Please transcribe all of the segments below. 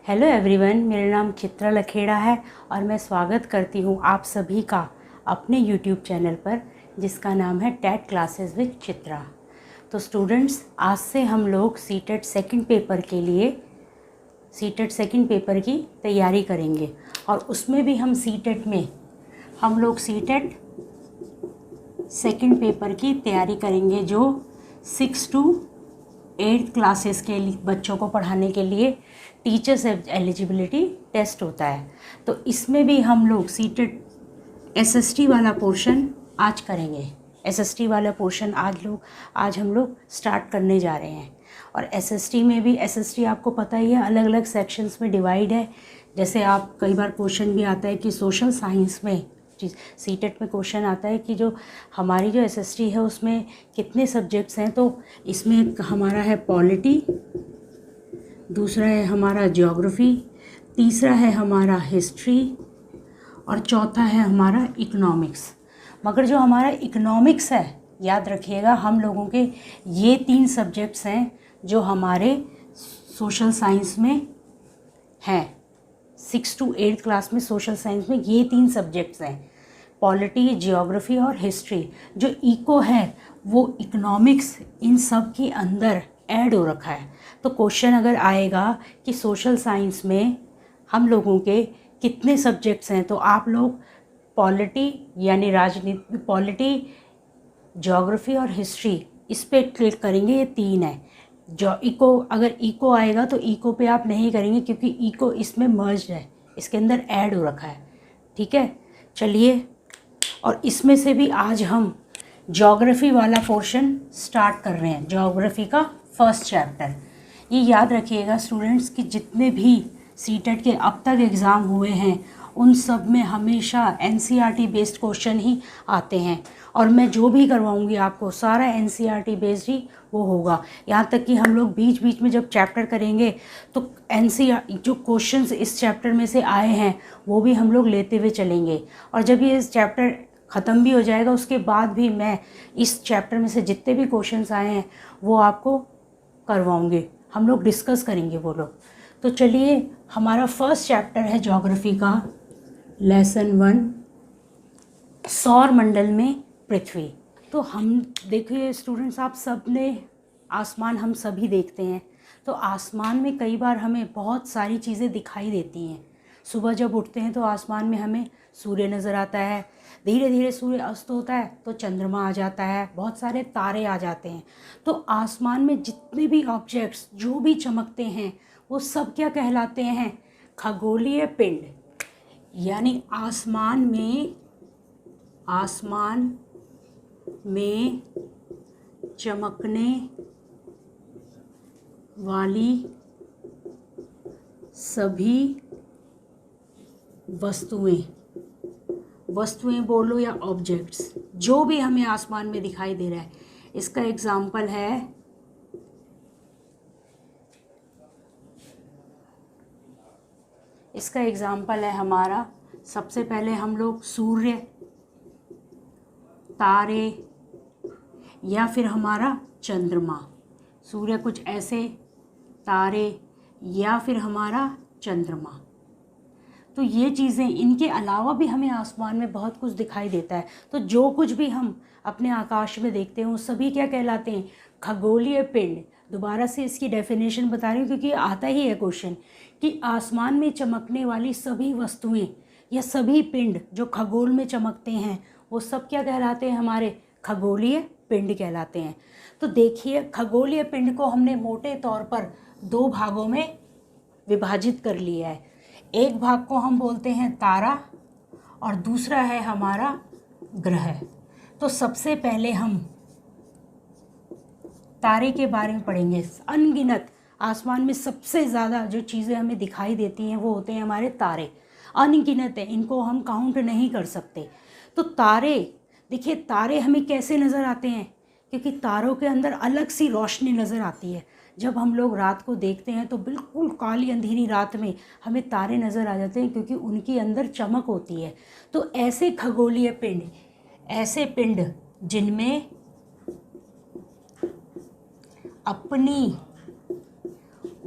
Hello everyone, मेरा नाम चित्रा लखेड़ा है और मैं स्वागत करती हूँ आप सभी का अपने यूट्यूब चैनल पर जिसका नाम है टेट क्लासेस विद चित्रा। तो स्टूडेंट्स, आज से हम लोग सीटेट सेकंड पेपर के लिए सीटेट सेकंड पेपर की तैयारी करेंगे और उसमें भी हम सीटेट में हम लोग सीटेट सेकंड पेपर की तैयारी करेंगे जो 6 to 8 क्लासेस के बच्चों को पढ़ाने के लिए टीचर्स एलिजिबिलिटी टेस्ट होता है। तो इसमें भी हम लोग सीटेट एसएसटी वाला पोर्शन आज करेंगे। एसएसटी वाला पोर्शन आज हम लोग स्टार्ट करने जा रहे हैं। और एसएसटी में भी एसएसटी आपको पता ही है, अलग अलग सेक्शंस में डिवाइड है। जैसे आप कई बार क्वेश्चन भी आता है कि सोशल साइंस में सीटेट में क्वेश्चन आता है कि जो हमारी जो एसएसटी है उसमें कितने सब्जेक्ट्स हैं। तो इसमें हमारा है पॉलिटी, दूसरा है हमारा ज्योग्राफी, तीसरा है हमारा हिस्ट्री और चौथा है हमारा इकोनॉमिक्स। मगर जो हमारा इकोनॉमिक्स है, याद रखिएगा, हम लोगों के ये 3 सब्जेक्ट्स हैं जो हमारे सोशल साइंस में हैं। 6 to 8 क्लास में सोशल साइंस में ये 3 सब्जेक्ट्स हैं, पॉलिटी, जियोग्राफी और हिस्ट्री। जो इको है वो इकोनॉमिक्स इन सब के अंदर ऐड हो रखा है। तो क्वेश्चन अगर आएगा कि सोशल साइंस में हम लोगों के कितने सब्जेक्ट्स हैं, तो आप लोग पॉलिटी यानी राजनीति, पॉलिटी, ज्योग्राफी और हिस्ट्री, इस पे क्लिक करेंगे। ये 3 है। जो इको, अगर इको आएगा तो इको पे आप नहीं करेंगे क्योंकि इको इसमें मर्ज्ड है, इसके अंदर ऐड हो रखा है। ठीक है, चलिए। और इसमें से भी आज हम ज्योग्राफी वाला पोर्शन स्टार्ट कर रहे हैं, ज्योग्राफी का फर्स्ट चैप्टर। ये याद रखिएगा स्टूडेंट्स कि जितने भी सीटेट के अब तक एग्ज़ाम हुए हैं उन सब में हमेशा एनसीईआरटी बेस्ड क्वेश्चन ही आते हैं। और मैं जो भी करवाऊंगी आपको सारा एनसीईआरटी बेस्ड ही वो होगा। यहाँ तक कि हम लोग बीच बीच में जब चैप्टर करेंगे तो एनसीईआरटी जो क्वेश्चंस इस चैप्टर में से आए हैं वो भी हम लोग लेते हुए चलेंगे। और जब ये इस चैप्टर ख़त्म भी हो जाएगा उसके बाद भी मैं इस चैप्टर में से जितने भी क्वेश्चंस आए हैं वो आपको करवाऊंगे, हम लोग डिस्कस करेंगे वो लोग। तो चलिए, हमारा फर्स्ट चैप्टर है ज्योग्राफी का, लेसन 1, सौर मंडल में पृथ्वी। तो हम देखिए स्टूडेंट्स, आप सब ने आसमान हम सभी देखते हैं। तो आसमान में कई बार हमें बहुत सारी चीज़ें दिखाई देती हैं। सुबह जब उठते हैं तो आसमान में हमें सूर्य नज़र आता है, धीरे धीरे सूर्य अस्त होता है तो चंद्रमा आ जाता है, बहुत सारे तारे आ जाते हैं। तो आसमान में जितने भी ऑब्जेक्ट्स जो भी चमकते हैं वो सब क्या कहलाते हैं? खगोलीय पिंड। यानी आसमान में चमकने वाली सभी वस्तुएं बोलो या ऑब्जेक्ट्स, जो भी हमें आसमान में दिखाई दे रहा है। इसका एग्जाम्पल है हमारा, सबसे पहले हम लोग सूर्य, तारे या फिर हमारा चंद्रमा। सूर्य कुछ ऐसे, तारे या फिर हमारा चंद्रमा। तो ये चीज़ें, इनके अलावा भी हमें आसमान में बहुत कुछ दिखाई देता है। तो जो कुछ भी हम अपने आकाश में देखते हैं वो सभी क्या कहलाते हैं? खगोलीय पिंड। दोबारा से इसकी डेफिनेशन बता रही हूँ क्योंकि आता ही है क्वेश्चन कि आसमान में चमकने वाली सभी वस्तुएं या सभी पिंड जो खगोल में चमकते हैं वो सब क्या कहलाते हैं? हमारे खगोलीय पिंड कहलाते हैं। तो देखिए, खगोलीय पिंड को हमने मोटे तौर पर 2 भागों में विभाजित कर लिया है। एक भाग को हम बोलते हैं तारा और दूसरा है हमारा ग्रह। तो सबसे पहले हम तारे के बारे में पढ़ेंगे। अनगिनत आसमान में सबसे ज़्यादा जो चीज़ें हमें दिखाई देती हैं वो होते हैं हमारे तारे। अनगिनत है, इनको हम काउंट नहीं कर सकते। तो तारे, देखिए तारे हमें कैसे नज़र आते हैं? क्योंकि तारों के अंदर अलग सी रोशनी नज़र आती है। जब हम लोग रात को देखते हैं तो बिल्कुल काली अंधेरी रात में हमें तारे नज़र आ जाते हैं क्योंकि उनके अंदर चमक होती है। तो ऐसे खगोलीय पिंड, ऐसे पिंड जिनमें अपनी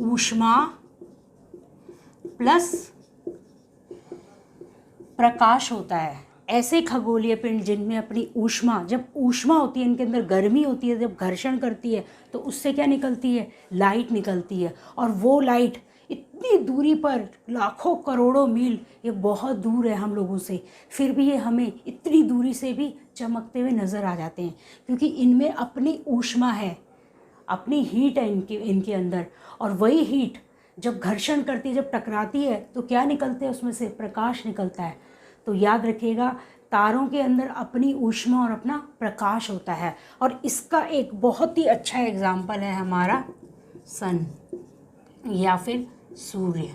ऊष्मा प्लस प्रकाश होता है। ऐसे खगोलीय पिंड जिनमें अपनी ऊष्मा, जब ऊष्मा होती है इनके अंदर, गर्मी होती है, जब घर्षण करती है तो उससे क्या निकलती है, लाइट निकलती है। और वो लाइट इतनी दूरी पर, लाखों करोड़ों मील, ये बहुत दूर है हम लोगों से, फिर भी ये हमें इतनी दूरी से भी चमकते हुए नज़र आ जाते हैं, क्योंकि इनमें अपनी ऊष्मा है, अपनी हीट है इनके अंदर। और वही हीट जब घर्षण करती है, जब टकराती है, तो क्या निकलते हैं उसमें से, प्रकाश निकलता है। तो याद रखिएगा, तारों के अंदर अपनी ऊष्मा और अपना प्रकाश होता है। और इसका एक बहुत ही अच्छा एग्जाम्पल है हमारा सन या फिर सूर्य।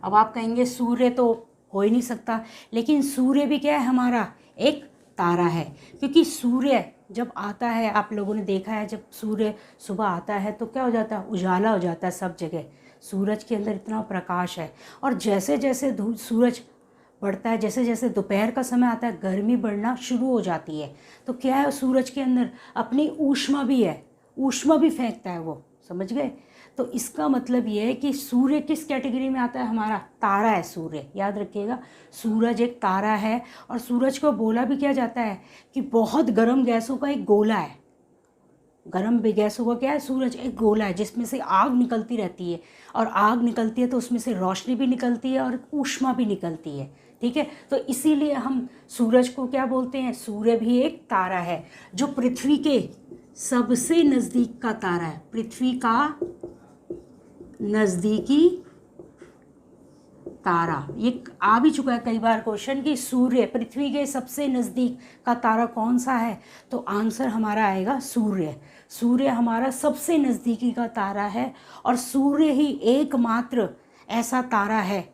अब आप कहेंगे सूर्य तो हो ही नहीं सकता, लेकिन सूर्य भी क्या है, हमारा एक तारा है। क्योंकि सूर्य जब आता है, आप लोगों ने देखा है, जब सूर्य सुबह आता है तो क्या हो जाता है, उजाला हो जाता है सब जगह। सूरज के अंदर इतना प्रकाश है। और जैसे जैसे सूरज बढ़ता है, जैसे जैसे दोपहर का समय आता है, गर्मी बढ़ना शुरू हो जाती है। तो क्या है, सूरज के अंदर अपनी ऊष्मा भी है, ऊष्मा भी फेंकता है वो, समझ गए। तो इसका मतलब ये है कि सूर्य किस कैटेगरी में आता है, हमारा तारा है सूर्य। याद रखिएगा, सूरज एक तारा है। और सूरज को बोला भी क्या जाता है कि बहुत गर्म गैसों का एक गोला है। गर्म गैसों का क्या है, सूरज एक गोला है जिसमें से आग निकलती रहती है। और आग निकलती है तो उसमें से रोशनी भी निकलती है और ऊष्मा भी निकलती है, ठीक है। तो इसीलिए हम सूरज को क्या बोलते हैं, सूर्य भी एक तारा है जो पृथ्वी के सबसे नज़दीक का तारा है, पृथ्वी का नज़दीकी तारा। ये आ भी चुका है कई बार क्वेश्चन कि सूर्य पृथ्वी के सबसे नज़दीक का तारा कौन सा है, तो आंसर हमारा आएगा सूर्य। सूर्य हमारा सबसे नज़दीकी का तारा है। और सूर्य ही एकमात्र ऐसा तारा है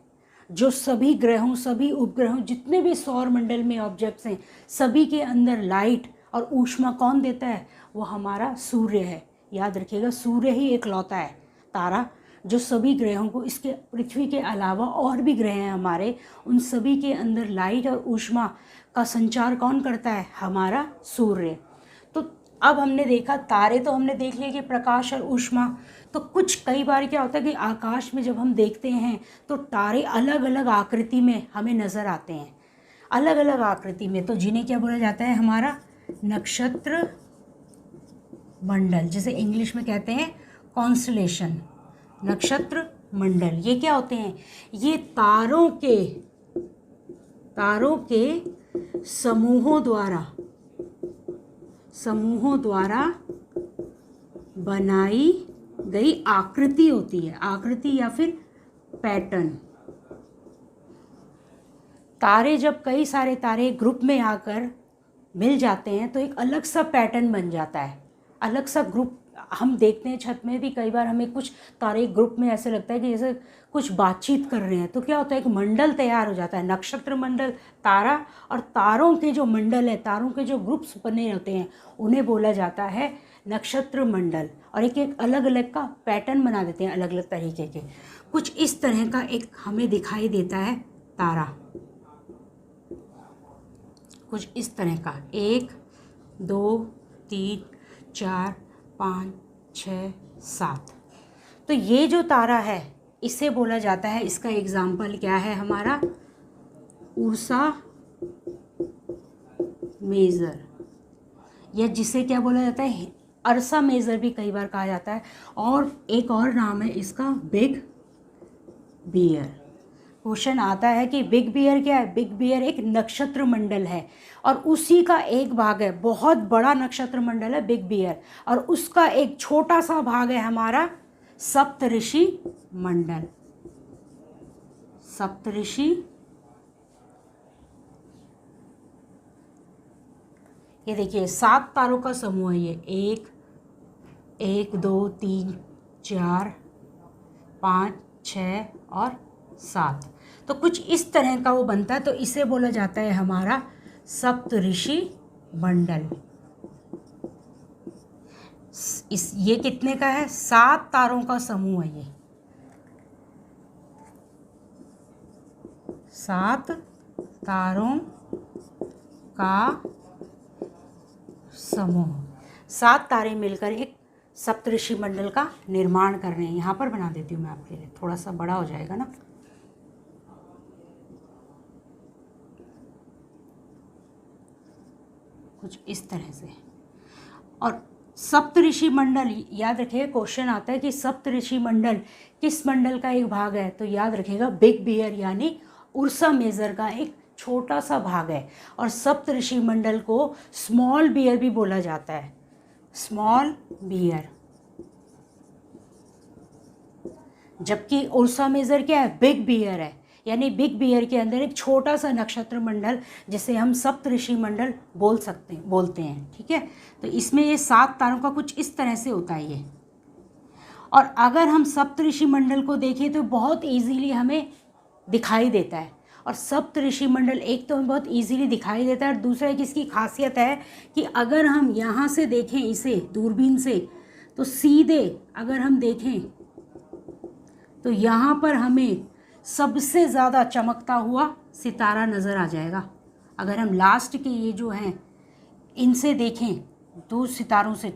जो सभी ग्रहों, सभी उपग्रहों, जितने भी सौर मंडल में ऑब्जेक्ट्स हैं, सभी के अंदर लाइट और ऊष्मा कौन देता है, वो हमारा सूर्य है। याद रखिएगा, सूर्य ही एकलौता है तारा जो सभी ग्रहों को, इसके पृथ्वी के अलावा और भी ग्रह हैं हमारे, उन सभी के अंदर लाइट और ऊष्मा का संचार कौन करता है, हमारा सूर्य। तो अब हमने देखा तारे, तो हमने देख लिया कि प्रकाश और ऊष्मा। तो कुछ कई बार क्या होता है कि आकाश में जब हम देखते हैं तो तारे अलग अलग आकृति में हमें नज़र आते हैं, अलग अलग आकृति में, तो जिन्हें क्या बोला जाता है, हमारा नक्षत्र मंडल, जिसे इंग्लिश में कहते हैं कॉन्स्टलेशन, नक्षत्र मंडल। ये क्या होते हैं, ये तारों के समूहों द्वारा बनाई गई आकृति होती है, आकृति या फिर पैटर्न। तारे, जब कई सारे तारे ग्रुप में आकर मिल जाते हैं तो एक अलग सा पैटर्न बन जाता है, अलग सा ग्रुप। हम देखते हैं छत में भी कई बार हमें कुछ तारे ग्रुप में ऐसे लगता है कि जैसे कुछ बातचीत कर रहे हैं, तो क्या होता है, एक मंडल तैयार हो जाता है, नक्षत्र मंडल, तारा। और तारों के जो मंडल है, तारों के जो ग्रुप्स बने होते हैं, उन्हें बोला जाता है नक्षत्र मंडल। और एक एक अलग अलग का पैटर्न बना देते हैं, अलग अलग तरीके के। कुछ इस तरह का एक हमें दिखाई देता है तारा, कुछ इस तरह का, 1 2 3 4 5 6 7। तो ये जो तारा है इसे बोला जाता है, इसका एग्जाम्पल क्या है हमारा, उर्सा मेजर, या जिसे क्या बोला जाता है, अर्सा मेजर भी कई बार कहा जाता है। और एक और नाम है इसका, बिग बियर। क्वेश्चन आता है कि बिग बियर क्या है, बिग बियर एक नक्षत्र मंडल है और उसी का एक भाग है, बहुत बड़ा नक्षत्र मंडल है बिग बियर, और उसका एक छोटा सा भाग है हमारा सप्तऋषि मंडल। सप्तऋषि, ये देखिए 7 तारों का समूह है ये, 1 2 3 4 5 6 और 7। तो कुछ इस तरह का वो बनता है, तो इसे बोला जाता है हमारा सप्तऋषि मंडल। ये कितने का है, 7 तारों का समूह है ये, 7 तारों का समूह। 7 तारे मिलकर एक सप्तऋषि मंडल का निर्माण कर रहे हैं। यहाँ पर बना देती हूँ मैं आपके लिए, थोड़ा सा बड़ा हो जाएगा ना। कुछ इस तरह से। और सप्तऋषि मंडल, याद रखिएगा क्वेश्चन आता है कि सप्तऋषि मंडल किस मंडल का एक भाग है, तो याद रखिएगा बिग बियर यानी उर्सा मेजर का एक छोटा सा भाग है। और सप्तऋषि मंडल को स्मॉल बियर भी बोला जाता है, स्मॉल बियर, जबकि उर्सा मेजर क्या है, बिग बियर है। यानी बिग बियर के अंदर एक छोटा सा नक्षत्र मंडल जिसे हम सप्तऋषि मंडल बोलते हैं। ठीक है, तो इसमें ये 7 तारों का कुछ इस तरह से होता है ये। और अगर हम सप्तऋषि मंडल को देखें तो बहुत इजीली हमें दिखाई देता है। और सप्तऋषि मंडल एक तो हमें बहुत इजीली दिखाई देता है, और दूसरा एक इसकी खासियत है कि अगर हम यहाँ से देखें इसे दूरबीन से, तो सीधे अगर हम देखें तो यहाँ पर हमें सबसे ज़्यादा चमकता हुआ सितारा नज़र आ जाएगा। अगर हम लास्ट के ये जो हैं इनसे देखें, 2 सितारों से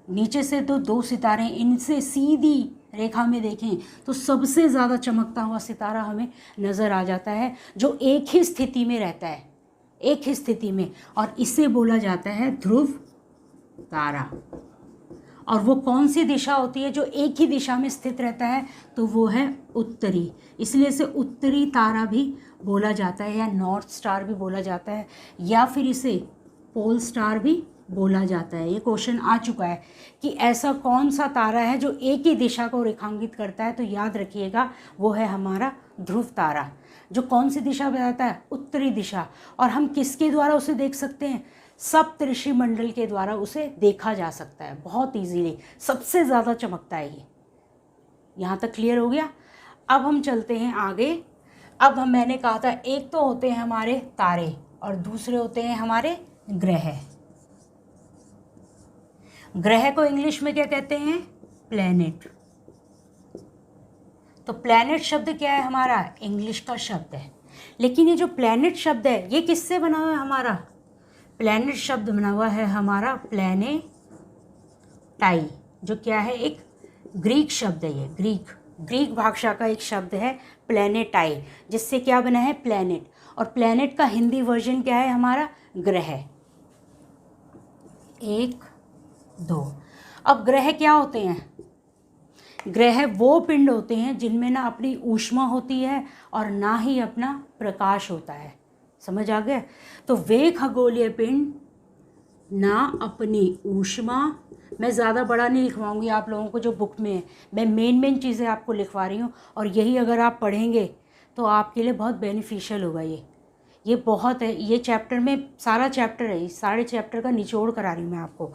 नीचे से तो 2 सितारे, इनसे सीधी रेखा में देखें तो सबसे ज़्यादा चमकता हुआ सितारा हमें नज़र आ जाता है, जो एक ही स्थिति में रहता है, एक ही स्थिति में, और इसे बोला जाता है ध्रुव तारा। और वो कौन सी दिशा होती है जो एक ही दिशा में स्थित रहता है, तो वो है उत्तरी। इसलिए इसे उत्तरी तारा भी बोला जाता है, या नॉर्थ स्टार भी बोला जाता है, या फिर इसे पोल स्टार भी बोला जाता है। ये क्वेश्चन आ चुका है कि ऐसा कौन सा तारा है जो एक ही दिशा को रेखांकित करता है, तो याद रखिएगा वो है हमारा ध्रुव तारा, जो कौन सी दिशा बताता है, उत्तरी दिशा। और हम किसके द्वारा उसे देख सकते हैं, सप्तऋषि मंडल के द्वारा उसे देखा जा सकता है बहुत इजीली, सबसे ज़्यादा चमकता है ये। यहाँ तक क्लियर हो गया। अब हम चलते हैं आगे। अब मैंने कहा था एक तो होते हैं हमारे तारे और दूसरे होते हैं हमारे ग्रह। ग्रह को इंग्लिश में क्या कहते हैं, प्लैनेट। तो प्लैनेट शब्द क्या है हमारा, इंग्लिश का शब्द है। लेकिन ये जो प्लैनेट शब्द है ये किससे बना हुआ है, हमारा प्लैनेट शब्द बना हुआ है हमारा प्लैनेटाई, जो क्या है एक ग्रीक शब्द है। ये ग्रीक भाषा का एक शब्द है प्लैनेटाई, जिससे क्या बना है, प्लैनेट। और प्लैनेट का हिंदी वर्जन क्या है हमारा, ग्रह। 1 2। अब ग्रह क्या होते हैं, ग्रह वो पिंड होते हैं जिनमें ना अपनी ऊष्मा होती है और ना ही अपना प्रकाश होता है। समझ आ गया। तो वे खगोलीय पिंड ना अपनी ऊष्मा, मैं ज़्यादा बड़ा नहीं लिखवाऊंगी आप लोगों को जो बुक में है, मैं मेन चीज़ें आपको लिखवा रही हूँ, और यही अगर आप पढ़ेंगे तो आपके लिए बहुत बेनिफिशियल होगा। ये बहुत है, ये चैप्टर में सारा चैप्टर है, इस सारे चैप्टर का निचोड़ करा रही हूँ मैं आपको।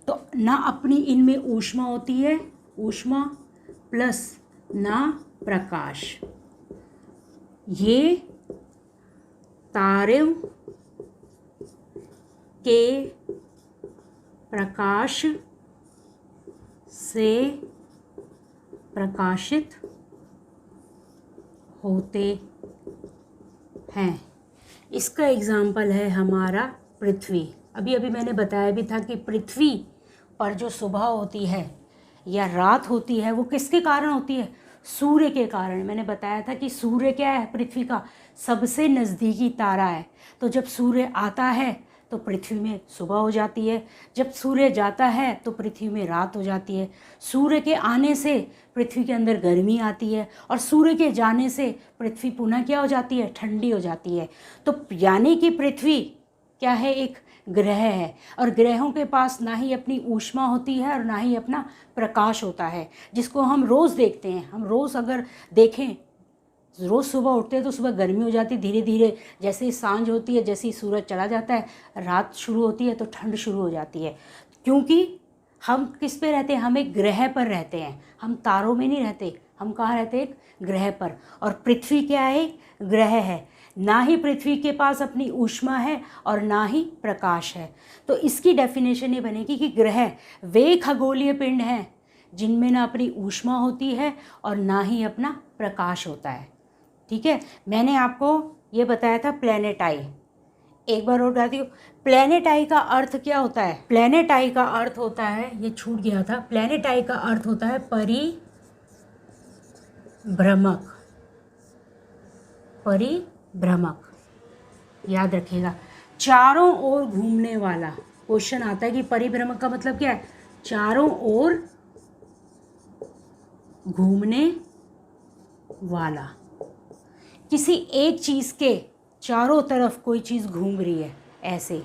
तो ना अपनी इनमें ऊष्मा होती है, ऊष्मा प्लस ना प्रकाश, ये तारों के प्रकाश से प्रकाशित होते हैं। इसका एग्जाम्पल है हमारा पृथ्वी। अभी मैंने बताया भी था कि पृथ्वी पर जो सुबह होती है या रात होती है वो किसके कारण होती है, सूर्य के कारण। मैंने बताया था कि सूर्य क्या है, पृथ्वी का सबसे नज़दीकी तारा है। तो जब सूर्य आता है तो पृथ्वी में सुबह हो जाती है, जब सूर्य जाता है तो पृथ्वी में रात हो जाती है। सूर्य के आने से पृथ्वी के अंदर गर्मी आती है, और सूर्य के जाने से पृथ्वी पुनः क्या हो जाती है, ठंडी हो जाती है। तो यानी कि पृथ्वी क्या है, एक ग्रह है, और ग्रहों के पास ना ही अपनी ऊष्मा होती है और ना ही अपना प्रकाश होता है, जिसको हम रोज़ देखते हैं। हम रोज़ अगर देखें, रोज़ सुबह उठते हैं तो सुबह गर्मी हो जाती है, धीरे धीरे जैसे ही सांझ होती है, जैसे ही सूरज चला जाता है, रात शुरू होती है तो ठंड शुरू हो जाती है। क्योंकि हम किस पे रहते हैं, हम एक ग्रह पर रहते हैं, हम तारों में नहीं रहते। हम कहाँ रहते हैं, एक ग्रह पर। और पृथ्वी क्या है, ग्रह है। ना ही पृथ्वी के पास अपनी ऊष्मा है और ना ही प्रकाश है। तो इसकी डेफिनेशन ये बनेगी कि ग्रह वे खगोलीय पिंड हैं जिनमें ना अपनी ऊष्मा होती है और ना ही अपना प्रकाश होता है। ठीक है, मैंने आपको ये बताया था प्लैनेटाई। एक बार और बताती हूँ, प्लैनेटाई का अर्थ क्या होता है। प्लैनेटाई का अर्थ होता है, ये छूट गया था, प्लैनेटाई का अर्थ होता है परिभ्रमक। याद रखिएगा, चारों ओर घूमने वाला। क्वेश्चन आता है कि परिभ्रमक का मतलब क्या है? चारों ओर घूमने वाला। किसी एक चीज़ के चारों तरफ कोई चीज़ घूम रही है ऐसे,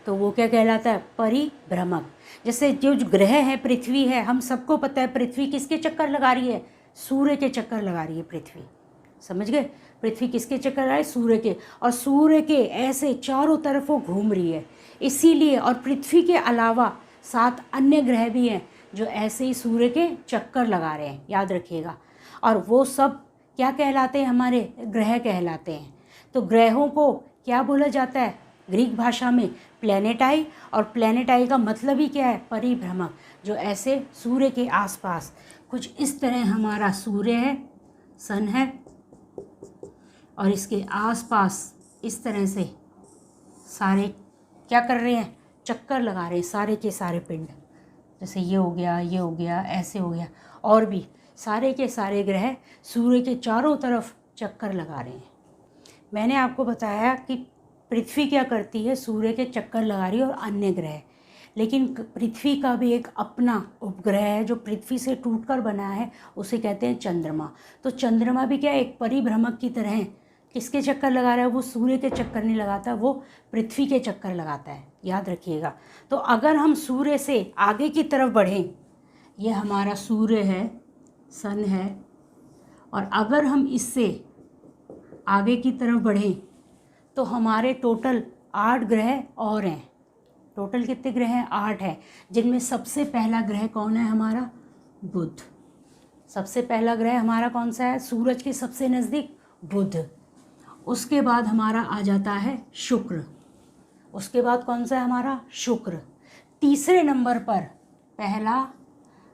तो वो क्या कहलाता है? परिभ्रमक। जैसे जो ग्रह है, पृथ्वी है, हम सबको पता है पृथ्वी किसके चक्कर लगा रही है? सूर्य के चक्कर लगा रही है पृथ्वी। समझ गए? पृथ्वी किसके चक्कर लगा रही है? सूर्य के। और सूर्य के ऐसे चारों तरफ वो घूम रही है, इसीलिए। और पृथ्वी के अलावा 7 अन्य ग्रह भी हैं जो ऐसे ही सूर्य के चक्कर लगा रहे हैं, याद रखिएगा। और वो सब क्या कहलाते हैं? हमारे ग्रह कहलाते हैं। तो ग्रहों को क्या बोला जाता है ग्रीक भाषा में? प्लैनेटाई। और प्लैनेटाई का मतलब ही क्या है? परिभ्रमक। जो ऐसे सूर्य के आसपास कुछ इस तरह हमारा सूर्य है, सन है, और इसके आसपास इस तरह से सारे क्या कर रहे हैं? चक्कर लगा रहे हैं, सारे के सारे पिंड। जैसे ये हो गया, ये हो गया, ऐसे हो गया, और भी सारे के सारे ग्रह सूर्य के चारों तरफ चक्कर लगा रहे हैं। मैंने आपको बताया कि पृथ्वी क्या करती है? सूर्य के चक्कर लगा रही है, और अन्य ग्रह। लेकिन पृथ्वी का भी एक अपना उपग्रह है जो पृथ्वी से टूटकर बना है, उसे कहते हैं चंद्रमा। तो चंद्रमा भी क्या एक परिभ्रमक की तरह है। किसके चक्कर लगा रहा है? वो सूर्य के चक्कर नहीं लगाता, वो पृथ्वी के चक्कर लगाता है, याद रखिएगा। तो अगर हम सूर्य से आगे की तरफ बढ़ें, ये हमारा सूर्य है, सन है, और अगर हम इससे आगे की तरफ बढ़ें तो हमारे टोटल 8 ग्रह और हैं। टोटल कितने ग्रह हैं? 8 हैं, जिनमें सबसे पहला ग्रह कौन है? हमारा बुध। सबसे पहला ग्रह हमारा कौन सा है? सूरज के सबसे नज़दीक बुध। उसके बाद हमारा आ जाता है शुक्र। उसके बाद कौन सा है हमारा? शुक्र। तीसरे नंबर पर पहला,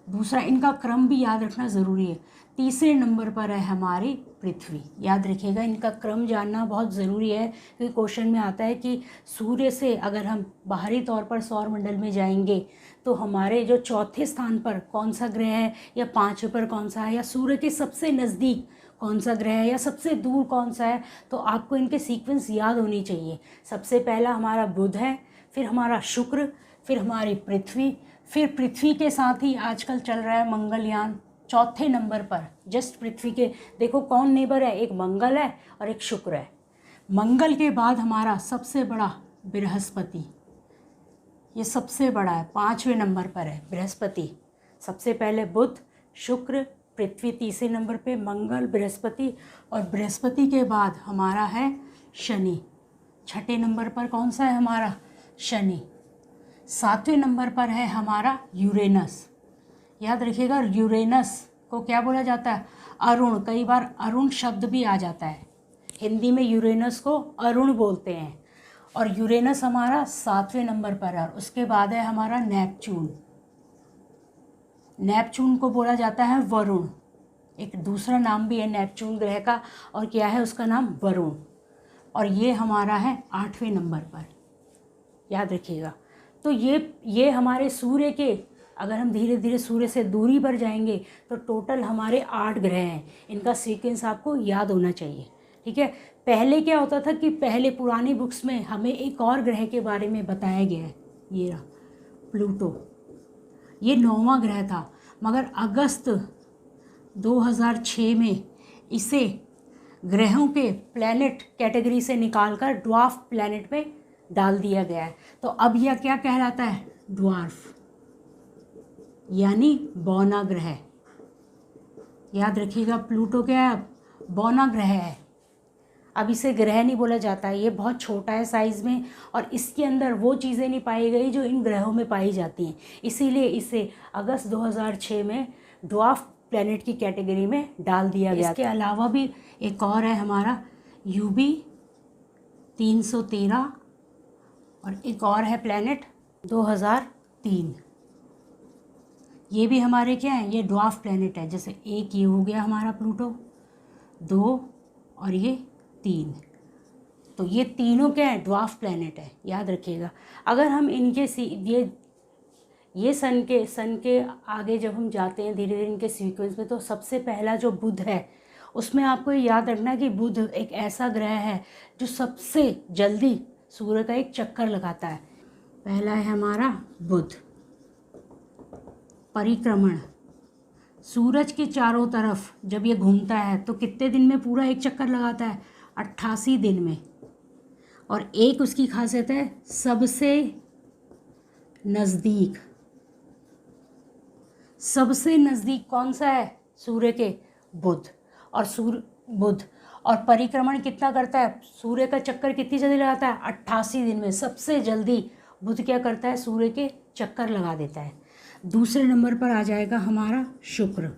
दूसरा, इनका क्रम भी याद रखना ज़रूरी है। तीसरे नंबर पर है हमारी पृथ्वी। याद रखिएगा, इनका क्रम जानना बहुत ज़रूरी है, क्योंकि क्वेश्चन में आता है कि सूर्य से अगर हम बाहरी तौर पर सौर मंडल में जाएंगे तो हमारे जो चौथे स्थान पर कौन सा ग्रह है, या 5वें पर कौन सा है, या सूर्य के सबसे नज़दीक कौन सा ग्रह है, या सबसे दूर कौन सा है। तो आपको इनके सीक्वेंस याद होनी चाहिए। सबसे पहला हमारा बुध है, फिर हमारा शुक्र, फिर हमारी पृथ्वी, फिर पृथ्वी के साथ ही आजकल चल रहा है मंगलयान चौथे नंबर पर। जस्ट पृथ्वी के देखो कौन नेबर है? एक मंगल है और एक शुक्र है। मंगल के बाद हमारा सबसे बड़ा बृहस्पति, ये सबसे बड़ा है, 5वें नंबर पर है बृहस्पति। सबसे पहले बुध, शुक्र, पृथ्वी तीसरे नंबर पे, मंगल, बृहस्पति, और बृहस्पति के बाद हमारा है शनि। छठे नंबर पर कौन सा है हमारा? शनि। 7वें नंबर पर है हमारा यूरेनस। याद रखिएगा, यूरेनस को क्या बोला जाता है? अरुण। कई बार अरुण शब्द भी आ जाता है, हिंदी में यूरेनस को अरुण बोलते हैं। और यूरेनस हमारा 7वें नंबर पर है। उसके बाद है हमारा नेपच्यून। नेपच्यून को बोला जाता है वरुण। एक दूसरा नाम भी है नेपच्यून ग्रह का, और क्या है उसका नाम? वरुण। और ये हमारा है 8वें नंबर पर, याद रखिएगा। तो ये हमारे सूर्य के, अगर हम धीरे धीरे सूर्य से दूरी पर जाएंगे तो टोटल हमारे 8 ग्रह हैं। इनका सीक्वेंस आपको याद होना चाहिए, ठीक है। पहले क्या होता था कि पहले पुरानी बुक्स में हमें एक और ग्रह के बारे में बताया गया है, ये रहा प्लूटो। ये 9वां ग्रह था, मगर अगस्त 2006 में इसे ग्रहों के प्लैनेट कैटेगरी से निकालकर ड्वार्फ प्लैनेट में डाल दिया गया है। तो अब यह क्या कहलाता है? ड्वार्फ, यानी बौना ग्रह। याद रखिएगा, प्लूटो क्या है? बौना ग्रह है। अब इसे ग्रह नहीं बोला जाता है, ये बहुत छोटा है साइज़ में, और इसके अंदर वो चीज़ें नहीं पाई गई जो इन ग्रहों में पाई जाती हैं। इसीलिए इसे अगस्त 2006 में ड्वार्फ प्लैनेट की कैटेगरी में डाल दिया गया। इसके अलावा भी एक और है हमारा UB 313, और एक और है प्लैनेट 2003। ये भी हमारे क्या हैं? ये ड्वार्फ प्लैनेट है। जैसे एक ये हो गया हमारा प्लूटो, 2 और ये 3। तो ये तीनों क्या है? ड्वार्फ प्लैनेट है, याद रखिएगा। अगर हम इनके ये सन के आगे जब हम जाते हैं धीरे धीरे इनके सीक्वेंस में, तो सबसे पहला जो बुध है, उसमें आपको याद रखना है कि बुध एक ऐसा ग्रह है जो सबसे जल्दी सूर्य का एक चक्कर लगाता है। पहला है हमारा बुध, परिक्रमण। सूरज के चारों तरफ जब ये घूमता है तो कितने दिन में पूरा एक चक्कर लगाता है? 88 दिन में। और एक उसकी खासियत है सबसे नज़दीक। सबसे नज़दीक कौन सा है सूर्य के? बुध। और बुध और परिक्रमण कितना करता है? सूर्य का चक्कर कितनी जल्दी लगाता है? 88 दिन में। सबसे जल्दी बुध क्या करता है? सूर्य के चक्कर लगा देता है। दूसरे नंबर पर आ जाएगा हमारा शुक्र।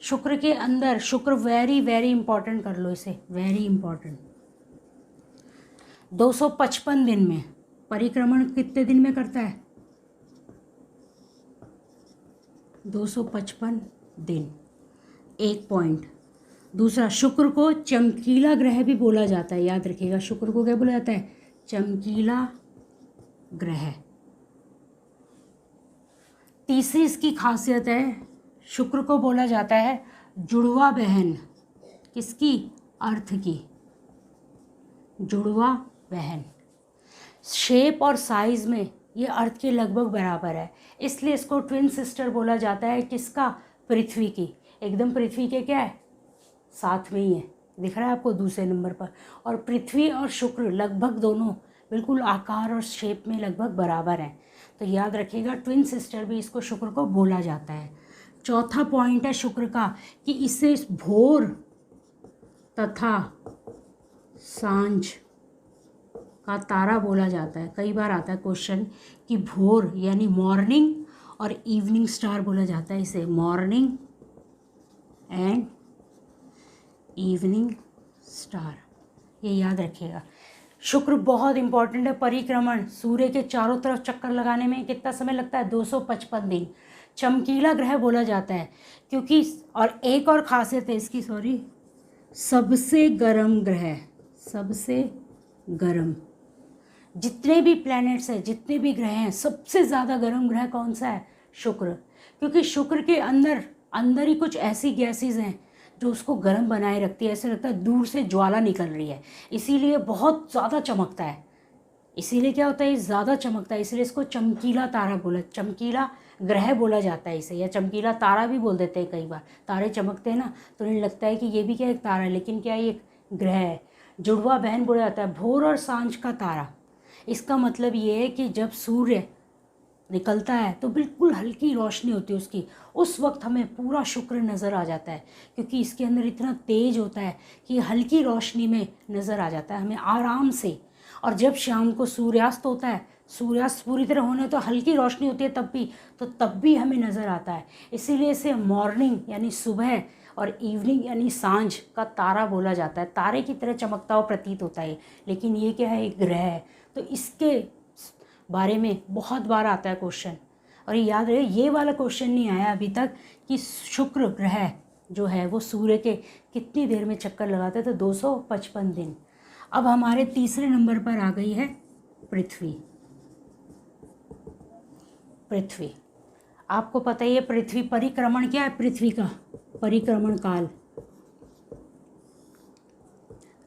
शुक्र के अंदर, शुक्र वेरी वेरी इंपॉर्टेंट, कर लो इसे, वेरी इंपॉर्टेंट। 255 दिन में। परिक्रमण कितने दिन में करता है? 255 दिन। एक पॉइंट। दूसरा, शुक्र को चमकीला ग्रह भी बोला जाता है, याद रखिएगा। शुक्र को क्या बोला जाता है? चमकीला ग्रह। तीसरी इसकी खासियत है, शुक्र को बोला जाता है जुड़वा बहन। किसकी? अर्थ की। जुड़वा बहन। शेप और साइज में ये अर्थ के लगभग बराबर है, इसलिए इसको ट्विन सिस्टर बोला जाता है। किसका? पृथ्वी की। एकदम पृथ्वी के क्या है? साथ में ही है, दिख रहा है आपको दूसरे नंबर पर। और पृथ्वी और शुक्र लगभग दोनों बिल्कुल आकार और शेप में लगभग बराबर हैं, तो याद रखिएगा ट्विन सिस्टर भी इसको, शुक्र को बोला जाता है। चौथा पॉइंट है शुक्र का कि इसे भोर तथा सांझ का तारा बोला जाता है। कई बार आता है क्वेश्चन कि भोर यानी मॉर्निंग और इवनिंग स्टार बोला जाता है इसे, मॉर्निंग एंड इवनिंग स्टार, ये याद रखिएगा। शुक्र बहुत इंपॉर्टेंट है। परिक्रमण, सूर्य के चारों तरफ चक्कर लगाने में कितना समय लगता है? 255 दिन। चमकीला ग्रह बोला जाता है क्योंकि, और एक और खासियत है इसकी, सबसे गर्म ग्रह। सबसे गर्म। जितने भी प्लैनेट्स हैं, जितने भी ग्रह हैं, सबसे ज़्यादा गर्म ग्रह कौन सा है? शुक्र। क्योंकि शुक्र के अंदर ही कुछ ऐसी गैसेस हैं जो उसको गर्म बनाए रखती है। ऐसे लगता है दूर से ज्वाला निकल रही है, इसीलिए बहुत ज़्यादा चमकता है। इसीलिए क्या होता है? ज़्यादा चमकता है, इसलिए इसको चमकीला तारा चमकीला ग्रह बोला जाता है इसे, या चमकीला तारा भी बोल देते हैं। कई बार तारे चमकते हैं ना, तो उन्हें लगता है कि ये भी क्या एक तारा है, लेकिन क्या ये एक ग्रह है। जुड़वा बहन बोला जाता है, भोर और सांझ का तारा। इसका मतलब ये है कि जब सूर्य निकलता है तो बिल्कुल हल्की रोशनी होती है उसकी, उस वक्त हमें पूरा शुक्र नज़र आ जाता है, क्योंकि इसके अंदर इतना तेज होता है कि हल्की रोशनी में नज़र आ जाता है हमें आराम से। और जब शाम को सूर्यास्त होता है, सूर्यास्त पूरी तरह होने तो हल्की रोशनी होती है तब भी हमें नज़र आता है। इसीलिए इसे मॉर्निंग यानी सुबह और इवनिंग यानी सांझ का तारा बोला जाता है। तारे की तरह चमकता हुआ प्रतीत होता है, लेकिन ये क्या है? एक ग्रह है। तो इसके बारे में बहुत बार आता है क्वेश्चन, और ये याद रहे, ये वाला क्वेश्चन नहीं आया अभी तक कि शुक्र ग्रह जो है वो सूर्य के कितनी देर में चक्कर लगाते हैं, तो 255 दिन। अब हमारे तीसरे नंबर पर आ गई है पृथ्वी। पृथ्वी, आपको पता ही है पृथ्वी परिक्रमण क्या है? पृथ्वी का परिक्रमण काल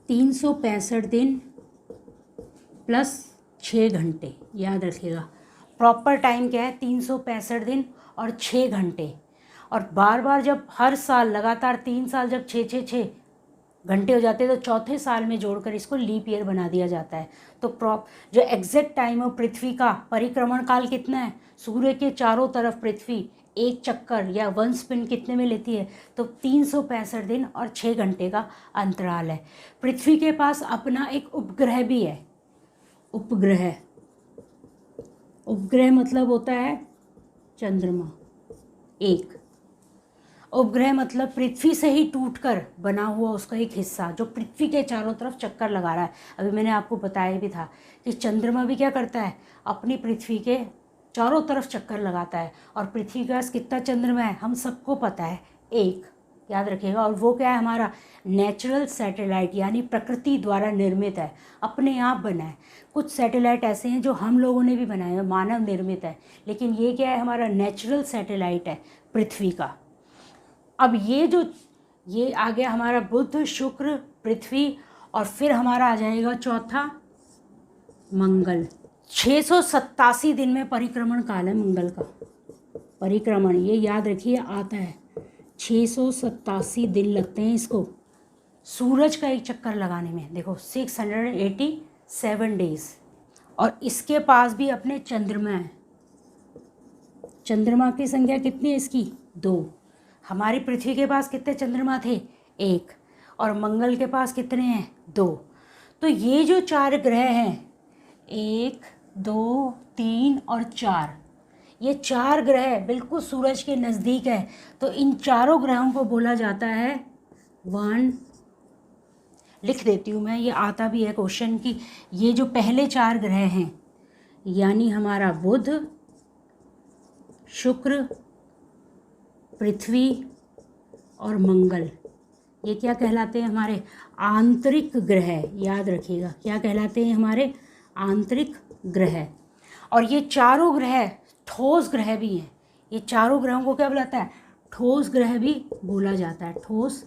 365 दिन प्लस 6 घंटे, याद रखिएगा। प्रॉपर टाइम क्या है? 365 दिन और 6 घंटे। और बार बार जब हर साल लगातार 3 साल जब 6 घंटे हो जाते हैं, तो चौथे साल में जोड़कर इसको लीप ईयर बना दिया जाता है। तो जो एग्जैक्ट टाइम है पृथ्वी का परिक्रमण काल कितना है? सूर्य के चारों तरफ पृथ्वी एक चक्कर या वन स्पिन कितने में लेती है? तो 365 दिन और 6 घंटे का अंतराल है। पृथ्वी के पास अपना एक उपग्रह भी है। उपग्रह, उपग्रह मतलब होता है चंद्रमा। एक उपग्रह मतलब पृथ्वी से ही टूटकर बना हुआ उसका एक हिस्सा, जो पृथ्वी के चारों तरफ चक्कर लगा रहा है। अभी मैंने आपको बताया भी था कि चंद्रमा भी क्या करता है? अपनी पृथ्वी के चारों तरफ चक्कर लगाता है। और पृथ्वी का कितना चंद्रमा है हम सबको पता है, एक, याद रखिएगा। और वो क्या है? हमारा नेचुरल सैटेलाइट, यानी प्रकृति द्वारा निर्मित है, अपने आप बना है। कुछ सैटेलाइट ऐसे हैं जो हम लोगों ने भी बनाए हैं, मानव निर्मित है, लेकिन ये क्या है? हमारा नेचुरल सैटेलाइट है पृथ्वी का। अब ये आ गया हमारा बुध, शुक्र, पृथ्वी, और फिर हमारा आ जाएगा चौथा मंगल। 687 दिन में परिक्रमण काल है मंगल का। परिक्रमण ये याद रखिए आता है, 687 दिन लगते हैं इसको सूरज का एक चक्कर लगाने में। देखो 687 डेज। और इसके पास भी अपने चंद्रमा है। चंद्रमा की संख्या कितनी है इसकी? 2। हमारी पृथ्वी के पास कितने चंद्रमा थे? 1। और मंगल के पास कितने हैं? 2। तो ये जो 4 ग्रह हैं, 1, 2, 3 और 4, ये 4 ग्रह बिल्कुल सूरज के नज़दीक है। तो इन चारों ग्रहों को बोला जाता है लिख देती हूँ मैं, ये आता भी है क्वेश्चन की। ये जो पहले 4 ग्रह हैं यानी हमारा बुध, शुक्र, पृथ्वी और मंगल, ये क्या कहलाते हैं? हमारे आंतरिक ग्रह। याद रखिएगा क्या कहलाते हैं? हमारे आंतरिक ग्रह। और ये चारों ग्रह ठोस ग्रह भी हैं। ये चारों ग्रहों को क्या बुलाता है? ठोस ग्रह भी बोला जाता है। ठोस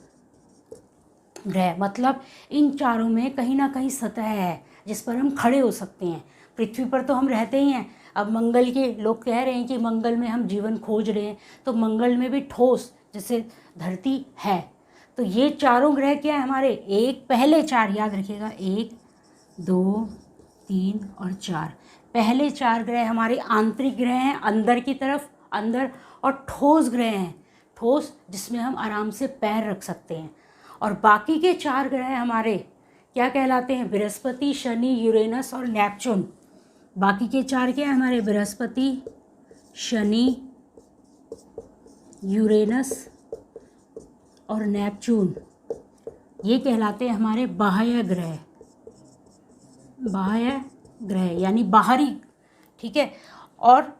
ग्रह मतलब इन चारों में कहीं ना कहीं सतह है जिस पर हम खड़े हो सकते हैं। पृथ्वी पर तो हम रहते ही हैं। अब मंगल के लोग कह रहे हैं कि मंगल में हम जीवन खोज रहे हैं, तो मंगल में भी ठोस जैसे धरती है। तो ये चारों ग्रह क्या है हमारे? एक पहले 4 याद रखिएगा, 1, 2, 3 और 4। पहले 4 ग्रह हमारे आंतरिक ग्रह हैं, अंदर की तरफ अंदर, और ठोस ग्रह हैं, ठोस जिसमें हम आराम से पैर रख सकते हैं। और बाकी के 4 ग्रह हमारे क्या कहलाते हैं? बृहस्पति, शनि, यूरेनस और नेपच्यून। बाकी के 4 क्या है हमारे? बृहस्पति, शनि, यूरेनस और नेपच्यून। ये कहलाते हैं हमारे बाह्य ग्रह। बाह्य ग्रह यानी बाहरी, ठीक है। और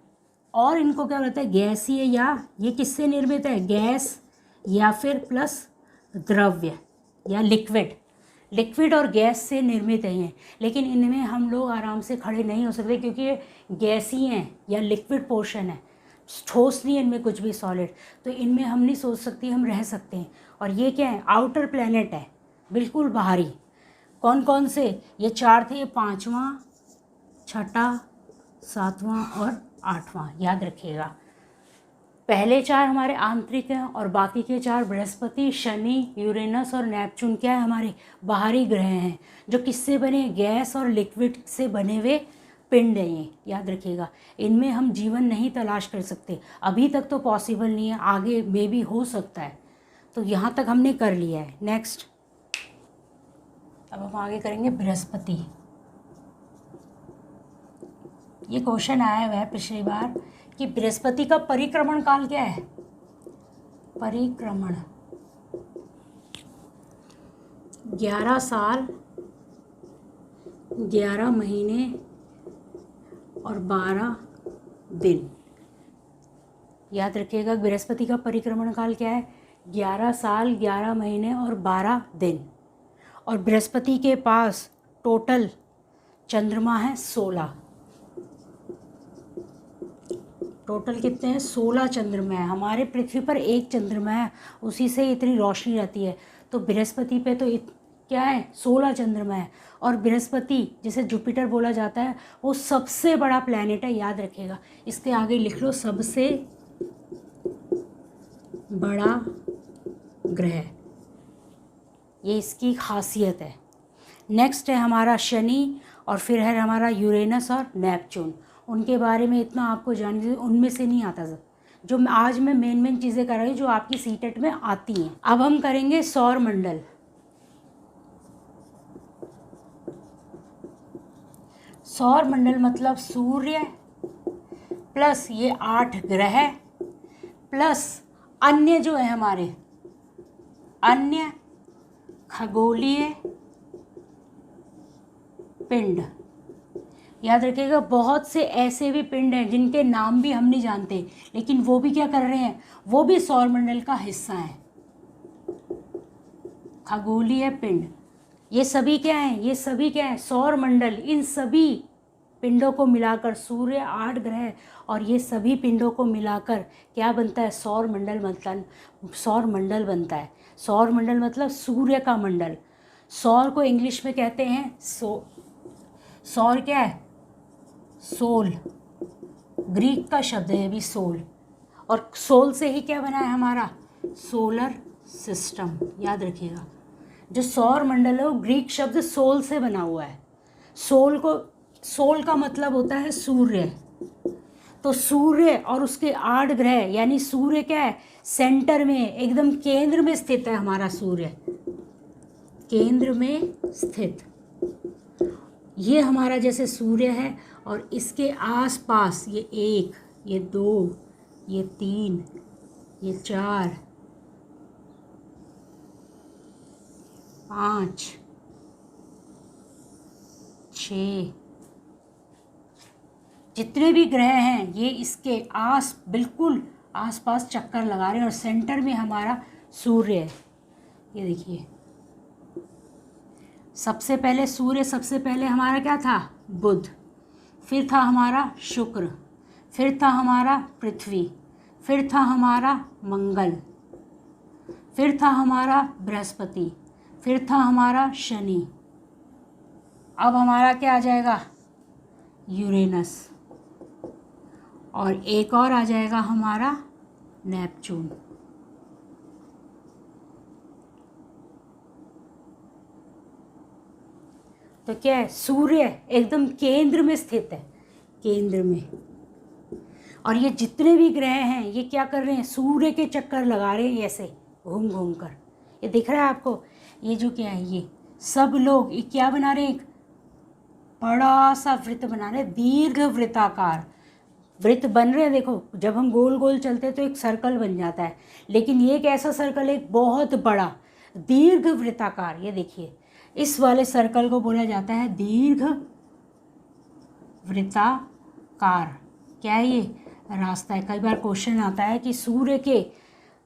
इनको क्या बोलते हैं? गैसीय, या ये किससे निर्मित है? गैस या फिर प्लस द्रव्य या लिक्विड और गैस से निर्मित हैं। लेकिन इनमें हम लोग आराम से खड़े नहीं हो सकते क्योंकि ये गैसीय हैं या लिक्विड पोर्शन है, ठोस नहीं है इनमें कुछ भी सॉलिड। तो इनमें हम नहीं सोच सकते हम रह सकते हैं। और ये क्या है? आउटर प्लैनेट है, बिल्कुल बाहरी। कौन कौन से? ये 4 थे, 5वां, 6ठा, 7वां और 8वां। याद रखिएगा पहले 4 हमारे आंतरिक हैं और बाकी के 4 बृहस्पति, शनि, यूरेनस और नेपच्यून क्या है? हमारे बाहरी ग्रह हैं जो किससे बने? गैस और लिक्विड से बने हुए पिंड हैं ये। याद रखिएगा इनमें हम जीवन नहीं तलाश कर सकते, अभी तक तो पॉसिबल नहीं है, आगे मे भी हो सकता है। तो यहाँ तक हमने कर लिया है। नेक्स्ट अब हम आगे करेंगे बृहस्पति। ये क्वेश्चन आया हुआ है पिछली बार कि बृहस्पति का परिक्रमण काल क्या है? परिक्रमण 11 साल 11 महीने और 12 दिन। याद रखिएगा बृहस्पति का परिक्रमण काल क्या है? 11 साल 11 महीने और 12 दिन। और बृहस्पति के पास टोटल चंद्रमा है 16। टोटल कितने हैं? 16 चंद्रमा है। हमारे पृथ्वी पर एक चंद्रमा है, उसी से इतनी रोशनी रहती है। तो बृहस्पति पे तो क्या है? 16 चंद्रमा है। और बृहस्पति जिसे जुपिटर बोला जाता है वो सबसे बड़ा प्लैनेट है। याद रखिएगा इसके आगे लिख लो सबसे बड़ा ग्रह, ये इसकी खासियत है। नेक्स्ट है हमारा शनि और फिर है हमारा यूरेनस और नेपच्यून। उनके बारे में इतना आपको जानने, उनमें से नहीं आता जो आज मैं मेन चीज़ें कर रही हूँ जो आपकी सीटेट में आती हैं। अब हम करेंगे सौर मंडल। सौर मंडल मतलब सूर्य प्लस ये 8 ग्रह प्लस अन्य जो है हमारे अन्य खगोलीय पिंड। याद रखिएगा बहुत से ऐसे भी पिंड हैं जिनके नाम भी हम नहीं जानते, लेकिन वो भी क्या कर रहे हैं? वो भी सौरमंडल का हिस्सा हैं। खगोलीय पिंड ये सभी क्या हैं? ये सभी क्या है? सौरमंडल। इन सभी पिंडों को मिलाकर सूर्य 8 ग्रह और ये सभी पिंडों को मिलाकर क्या बनता है? सौरमंडल बनता है। सौरमंडल मतलब सूर्य का मंडल। सौर को इंग्लिश में कहते हैं सौर क्या है? सोल, ग्रीक का शब्द है भी सोल, और सोल से ही क्या बना है हमारा? Solar system. याद रखिएगा, जो सौर मंडल है वो ग्रीक शब्द सोल से बना हुआ है। सोल का मतलब होता है सूर्य। तो सूर्य और उसके 8 ग्रह, यानी सूर्य क्या है? सेंटर में, एकदम केंद्र में स्थित है हमारा सूर्य, केंद्र में स्थित। ये हमारा जैसे सूर्य है, और इसके आसपास ये 1, ये 2, ये 3, ये 4, 5, 6, जितने भी ग्रह हैं ये इसके बिल्कुल आसपास चक्कर लगा रहे हैं, और सेंटर में हमारा सूर्य है। ये देखिए, सबसे पहले हमारा क्या था? बुध, फिर था हमारा शुक्र, फिर था हमारा पृथ्वी, फिर था हमारा मंगल, फिर था हमारा बृहस्पति, फिर था हमारा शनि। अब हमारा क्या आ जाएगा? यूरेनस, और एक और आ जाएगा हमारा नेपच्यून। तो क्या है? सूर्य एकदम केंद्र में स्थित है, केंद्र में, और ये जितने भी ग्रह हैं ये क्या कर रहे हैं? सूर्य के चक्कर लगा रहे हैं, ऐसे घूम घूम कर। ये दिख रहा है आपको? ये जो क्या है, ये सब लोग ये क्या बना रहे हैं? एक बड़ा सा वृत्त बना रहे हैं, दीर्घ वृत्ताकार वृत्त बन रहे हैं। देखो, जब हम गोल गोल चलते हैं तो एक सर्कल बन जाता है, लेकिन ये एक ऐसा सर्कल है, एक बहुत बड़ा दीर्घ वृत्ताकार। ये देखिए, इस वाले सर्कल को बोला जाता है दीर्घ वृत्ताकार। क्या है ये? रास्ता है। कई बार क्वेश्चन आता है कि सूर्य के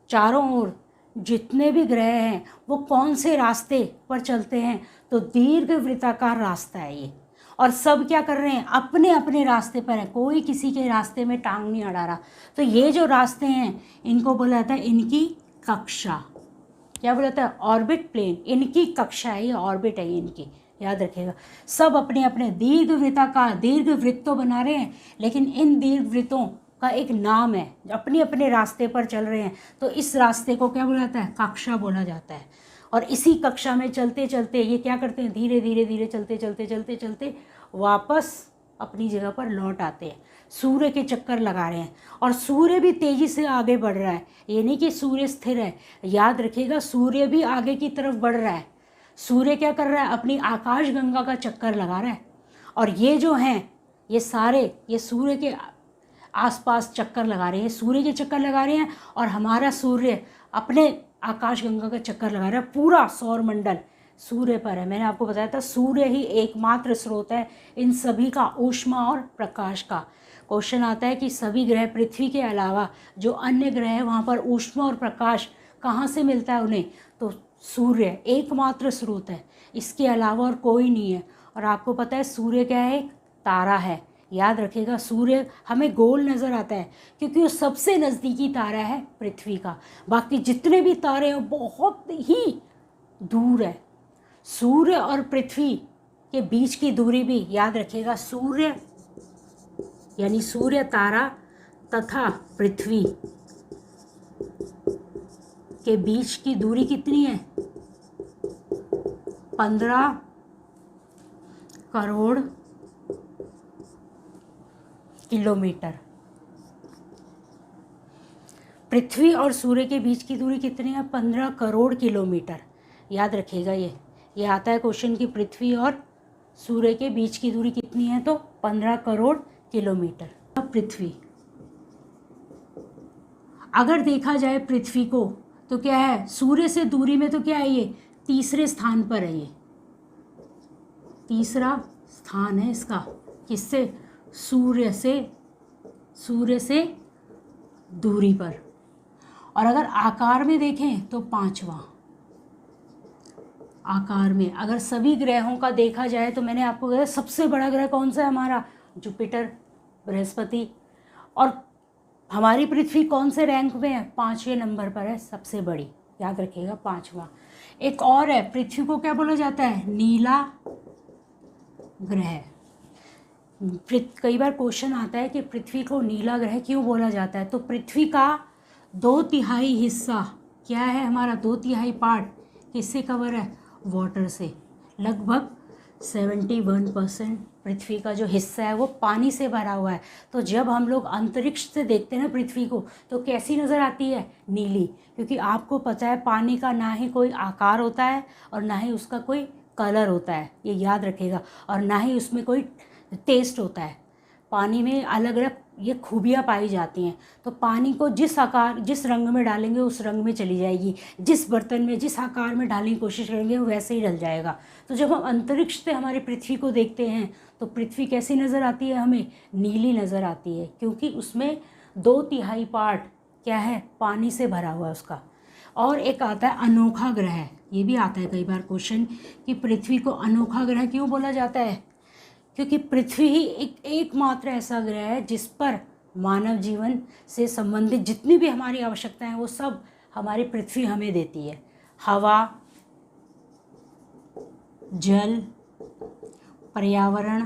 चारों ओर जितने भी ग्रह हैं वो कौन से रास्ते पर चलते हैं? तो दीर्घ वृत्ताकार रास्ता है ये, और सब क्या कर रहे हैं? अपने अपने रास्ते पर है, कोई किसी के रास्ते में टांग नहीं अड़ा रहा। तो ये जो रास्ते हैं इनको बोला जाता है इनकी कक्षा। क्या बोला जाता है? ऑर्बिट प्लेन, इनकी कक्षा है, ये ऑर्बिट है इनकी। याद रखिएगा, सब अपने अपने दीर्घ वृत्ताकार दीर्घ वृत्त तो बना रहे हैं, लेकिन इन दीर्घ वृत्तों का एक नाम है, अपने अपने रास्ते पर चल रहे हैं। तो इस रास्ते को क्या बोला जाता है? कक्षा बोला जाता है। और इसी कक्षा में चलते चलते ये क्या करते हैं? धीरे धीरे धीरे चलते चलते चलते चलते वापस अपनी जगह पर लौट आते हैं। सूर्य के चक्कर लगा रहे हैं, और सूर्य भी तेज़ी से आगे बढ़ रहा है। ये नहीं कि सूर्य स्थिर है, याद रखिएगा, सूर्य भी आगे की तरफ बढ़ रहा है। सूर्य क्या कर रहा है? अपनी आकाशगंगा का चक्कर लगा रहा है, और ये जो हैं ये सारे ये सूर्य के आसपास चक्कर लगा रहे हैं, सूर्य के चक्कर लगा रहे हैं, और हमारा सूर्य अपने आकाशगंगा का चक्कर लगा रहा है। पूरा सौर मंडल सूर्य पर है। मैंने आपको बताया था सूर्य ही एकमात्र स्रोत है इन सभी का, ऊष्मा और प्रकाश का। क्वेश्चन आता है कि सभी ग्रह पृथ्वी के अलावा जो अन्य ग्रह हैं वहाँ पर ऊष्मा और प्रकाश कहाँ से मिलता है उन्हें? तो सूर्य एकमात्र स्रोत है, इसके अलावा और कोई नहीं है। और आपको पता है सूर्य क्या है? एक तारा है। याद रखिएगा, सूर्य हमें गोल नज़र आता है क्योंकि वो सबसे नज़दीकी तारा है पृथ्वी का। बाकी जितने भी तारे हैं बहुत ही दूर है। सूर्य और पृथ्वी के बीच की दूरी भी याद रखिएगा, सूर्य यानी सूर्य तारा तथा पृथ्वी के बीच की दूरी कितनी है? 15 करोड़ किलोमीटर। पृथ्वी और सूर्य के बीच की दूरी कितनी है? 15 करोड़ किलोमीटर। याद रखिएगा, ये आता है क्वेश्चन की पृथ्वी और सूर्य के बीच की दूरी कितनी है? तो 15 करोड़ किलोमीटर। अब पृथ्वी, अगर देखा जाए पृथ्वी को तो क्या है? सूर्य से दूरी में तो क्या है? ये तीसरे स्थान पर है। ये तीसरा स्थान है इसका। किससे? सूर्य से दूरी पर। और अगर आकार में देखें तो 5वां आकार में। अगर सभी ग्रहों का देखा जाए तो मैंने आपको बताया सबसे बड़ा ग्रह कौन सा है हमारा? जुपिटर, बृहस्पति। और हमारी पृथ्वी कौन से रैंक में है? 5वें नंबर पर है, सबसे बड़ी। याद रखिएगा, 5वां। एक और है, पृथ्वी को क्या बोला जाता है? नीला ग्रह। कई बार क्वेश्चन आता है कि पृथ्वी को नीला ग्रह क्यों बोला जाता है। तो पृथ्वी का 2/3 हिस्सा क्या है, हमारा 2/3 पार्ट किससे कवर है, वाटर से। लगभग 71% पृथ्वी का जो हिस्सा है वो पानी से भरा हुआ है। तो जब हम लोग अंतरिक्ष से देखते हैं ना पृथ्वी को, तो कैसी नज़र आती है, नीली। क्योंकि आपको पता है पानी का ना ही कोई आकार होता है और ना ही उसका कोई कलर होता है, ये याद रखेगा, और ना ही उसमें कोई टेस्ट होता है। पानी में अलग अलग ये खूबियाँ पाई जाती हैं। तो पानी को जिस आकार जिस रंग में डालेंगे उस रंग में चली जाएगी, जिस बर्तन में जिस आकार में डालने की कोशिश करेंगे वो वैसे ही डल जाएगा। तो जब हम अंतरिक्ष से हमारी पृथ्वी को देखते हैं तो पृथ्वी कैसी नज़र आती है, हमें नीली नज़र आती है, क्योंकि उसमें 2/3 पार्ट क्या है, पानी से भरा हुआ है उसका। और एक आता है अनोखा ग्रह, ये भी आता है कई बार क्वेश्चन कि पृथ्वी को अनोखा ग्रह क्यों बोला जाता है। क्योंकि पृथ्वी ही एकमात्र ऐसा ग्रह है जिस पर मानव जीवन से संबंधित जितनी भी हमारी आवश्यकताएं हैं वो सब हमारी पृथ्वी हमें देती है। हवा, जल, पर्यावरण,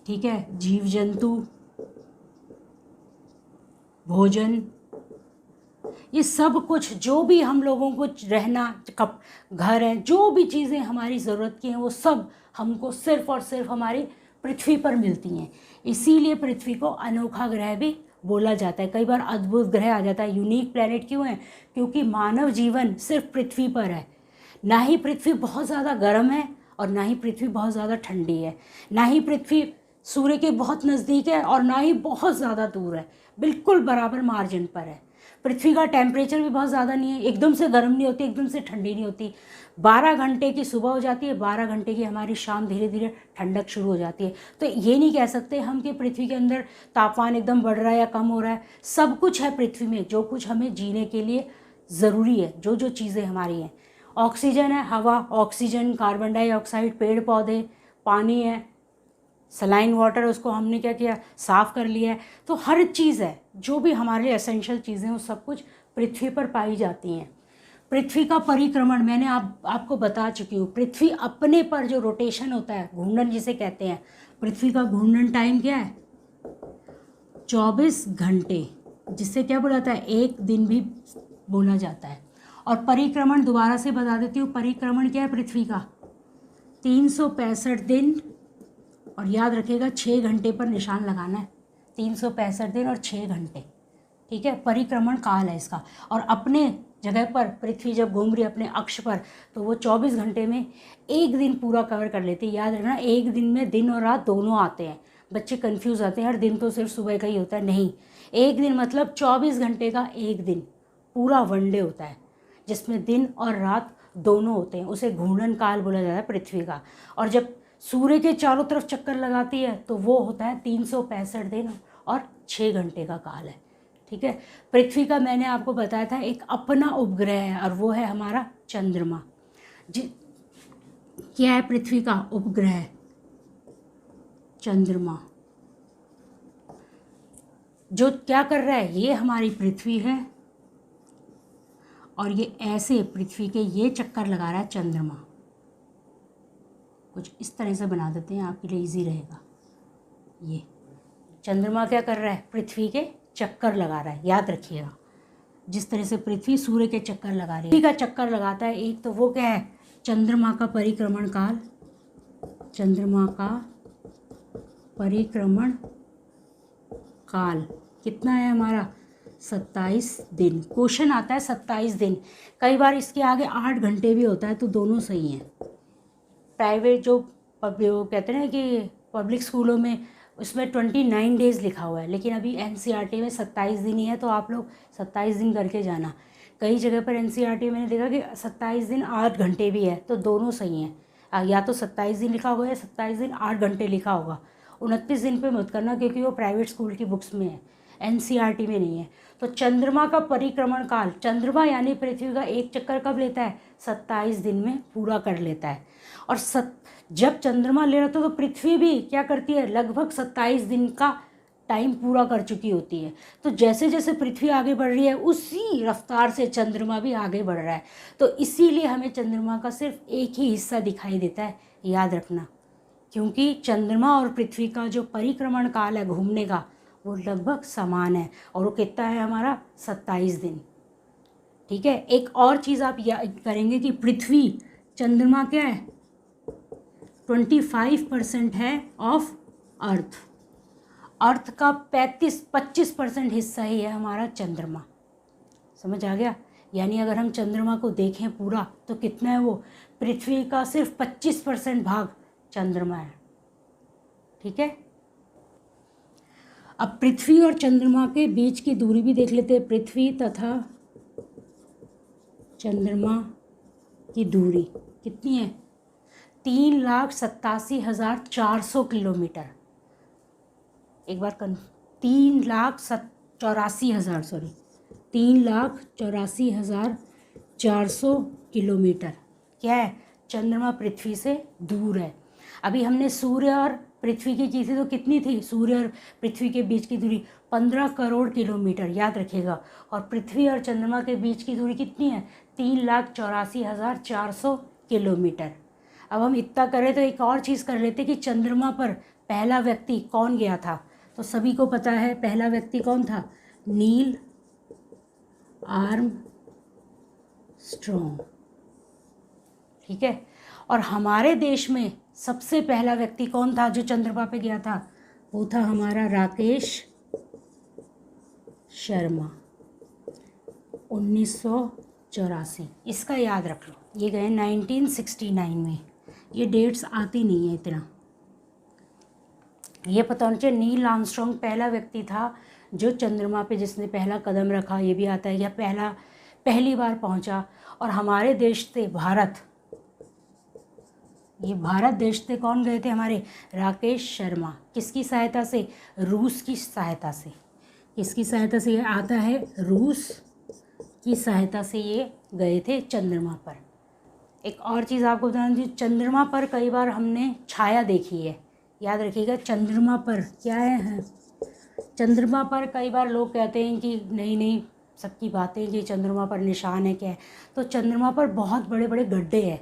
ठीक है, जीव जंतु, भोजन, ये सब कुछ जो भी हम लोगों को रहना, घर है, जो भी चीज़ें हमारी ज़रूरत की हैं वो सब हमको सिर्फ और सिर्फ हमारी पृथ्वी पर मिलती हैं। इसीलिए पृथ्वी को अनोखा ग्रह भी बोला जाता है। कई बार अद्भुत ग्रह आ जाता है, यूनिक प्लैनेट क्यों है, क्योंकि मानव जीवन सिर्फ पृथ्वी पर है। ना ही पृथ्वी बहुत ज़्यादा गर्म है और ना ही पृथ्वी बहुत ज़्यादा ठंडी है, ना ही पृथ्वी सूर्य के बहुत नज़दीक है और ना ही बहुत ज़्यादा दूर है, बिल्कुल बराबर मार्जिन पर है। पृथ्वी का टेम्परेचर भी बहुत ज़्यादा नहीं है, एकदम से गर्म नहीं होती, एकदम से ठंडी नहीं होती। 12 घंटे की सुबह हो जाती है, 12 घंटे की हमारी शाम, धीरे धीरे ठंडक शुरू हो जाती है। तो ये नहीं कह सकते हम कि पृथ्वी के अंदर तापमान एकदम बढ़ रहा है या कम हो रहा है। सब कुछ है पृथ्वी में, जो कुछ हमें जीने के लिए ज़रूरी है, जो जो चीज़ें हमारी हैं। ऑक्सीजन है, हवा, ऑक्सीजन, कार्बन डाइऑक्साइड, पेड़ पौधे, पानी है, सलाइन वाटर, उसको हमने क्या किया, साफ़ कर लिया है। तो हर चीज़ है, जो भी हमारे एसेंशियल चीज़ें हैं वो सब कुछ पृथ्वी पर पाई जाती हैं। पृथ्वी का परिक्रमण मैंने आपको बता चुकी हूँ। पृथ्वी अपने पर जो रोटेशन होता है, घूर्णन जिसे कहते हैं, पृथ्वी का घूर्णन टाइम क्या है, 24 घंटे, जिससे क्या बोला जाता है, एक दिन भी बोला जाता है। और परिक्रमण दोबारा से बता देती हूँ, परिक्रमण क्या है पृथ्वी का, 365 दिन, और याद रखिएगा 6 घंटे पर निशान लगाना है, 365 दिन और 6 घंटे, ठीक है, परिक्रमण काल है इसका। और अपने जगह पर पृथ्वी जब घूम रही है अपने अक्ष पर, तो वो 24 घंटे में एक दिन पूरा कवर कर लेती है। याद रखना, एक दिन में दिन और रात दोनों आते हैं। बच्चे कंफ्यूज आते हैं, हर दिन तो सिर्फ सुबह का ही होता है, नहीं, एक दिन मतलब 24 घंटे का एक दिन पूरा वनडे होता है, जिसमें दिन और रात दोनों होते हैं। उसे घूर्णन काल बोला जाता है पृथ्वी का। और जब सूर्य के चारों तरफ चक्कर लगाती है तो वो होता है 365 दिन और 6 घंटे का काल है, ठीक है। पृथ्वी का मैंने आपको बताया था एक अपना उपग्रह है, और वो है हमारा चंद्रमा। क्या है पृथ्वी का उपग्रह, चंद्रमा, जो क्या कर रहा है, ये हमारी पृथ्वी है और ये ऐसे पृथ्वी के ये चक्कर लगा रहा है चंद्रमा। कुछ इस तरह से बना देते हैं, आपके लिए इजी रहेगा। ये चंद्रमा क्या कर रहा है, पृथ्वी के चक्कर लगा रहा है, याद रखिएगा। जिस तरह से पृथ्वी सूर्य के चक्कर लगा रही है, पृथ्वी का चक्कर लगाता है एक, तो वो क्या है, चंद्रमा का परिक्रमण काल। चंद्रमा का परिक्रमण काल कितना है हमारा, 27 दिन। क्वेश्चन आता है 27 दिन, कई बार इसके आगे 8 घंटे भी होता है, तो दोनों सही हैं। प्राइवेट जो कहते हैं ना कि पब्लिक स्कूलों में, उसमें 29 डेज़ लिखा हुआ है, लेकिन अभी एनसीईआरटी में 27 दिन ही है, तो आप लोग 27 दिन करके जाना। कई जगह पर एनसीईआरटी में मैंने देखा कि 27 दिन 8 घंटे भी है, तो दोनों सही हैं। या तो 27 दिन लिखा होगा या 27 दिन 8 घंटे लिखा होगा। 29 दिन पे मत करना, क्योंकि वो प्राइवेट स्कूल की बुक्स में है, एनसीईआरटी में नहीं है। तो चंद्रमा का परिक्रमण काल, चंद्रमा यानी पृथ्वी का एक चक्कर कब लेता है, 27 दिन में पूरा कर लेता है। और जब चंद्रमा ले रहा था तो पृथ्वी भी क्या करती है, लगभग 27 दिन का टाइम पूरा कर चुकी होती है। तो जैसे जैसे पृथ्वी आगे बढ़ रही है उसी रफ्तार से चंद्रमा भी आगे बढ़ रहा है। तो इसीलिए हमें चंद्रमा का सिर्फ एक ही हिस्सा दिखाई देता है, याद रखना, क्योंकि चंद्रमा और पृथ्वी का जो परिक्रमण काल है घूमने का वो लगभग समान है, और वो कितना है हमारा 27 दिन। ठीक है, एक और चीज़ आप याद करेंगे कि पृथ्वी चंद्रमा क्या है 25% है ऑफ अर्थ। अर्थ का 25% हिस्सा ही है हमारा चंद्रमा। समझ आ गया? यानी अगर हम चंद्रमा को देखें पूरा तो कितना है वो, पृथ्वी का सिर्फ 25% भाग चंद्रमा है। ठीक है, अब पृथ्वी और चंद्रमा के बीच की दूरी भी देख लेते हैं। पृथ्वी तथा चंद्रमा की दूरी कितनी है, 3,87,400 किलोमीटर। एक बार 3,84,400 किलोमीटर क्या है, चंद्रमा पृथ्वी से दूर है। अभी हमने सूर्य और पृथ्वी की थी तो कितनी थी, सूर्य और पृथ्वी के बीच की दूरी 15 करोड़ किलोमीटर, याद रखिएगा। और पृथ्वी और चंद्रमा के बीच की दूरी कितनी है, 3,84,400 किलोमीटर। अब हम इतना करें तो एक और चीज़ कर लेते कि चंद्रमा पर पहला व्यक्ति कौन गया था। तो सभी को पता है पहला व्यक्ति कौन था, नील आर्मस्ट्रॉन्ग। ठीक है, और हमारे देश में सबसे पहला व्यक्ति कौन था जो चंद्रमा पे गया था, वो था हमारा राकेश शर्मा, 1984। इसका याद रख लो, ये गए 1969 में। ये डेट्स आती नहीं है इतना, ये पता होना चाहिए। नील आर्मस्ट्रॉन्ग पहला व्यक्ति था जो चंद्रमा पे जिसने पहला कदम रखा, ये भी आता है, या पहली बार पहुंचा। और हमारे देश से भारत, ये भारत देश से कौन गए थे हमारे, राकेश शर्मा। किसकी सहायता से, रूस की सहायता से। किसकी सहायता से, ये आता है रूस की सहायता से ये गए थे चंद्रमा पर। एक और चीज़ आपको बताना चाहिए, चंद्रमा पर कई बार हमने छाया देखी है, याद रखिएगा। चंद्रमा पर क्या है, चंद्रमा पर कई बार लोग कहते हैं कि नहीं सबकी बातें कि चंद्रमा पर निशान है, क्या है। तो चंद्रमा पर बहुत बड़े बड़े गड्ढे हैं,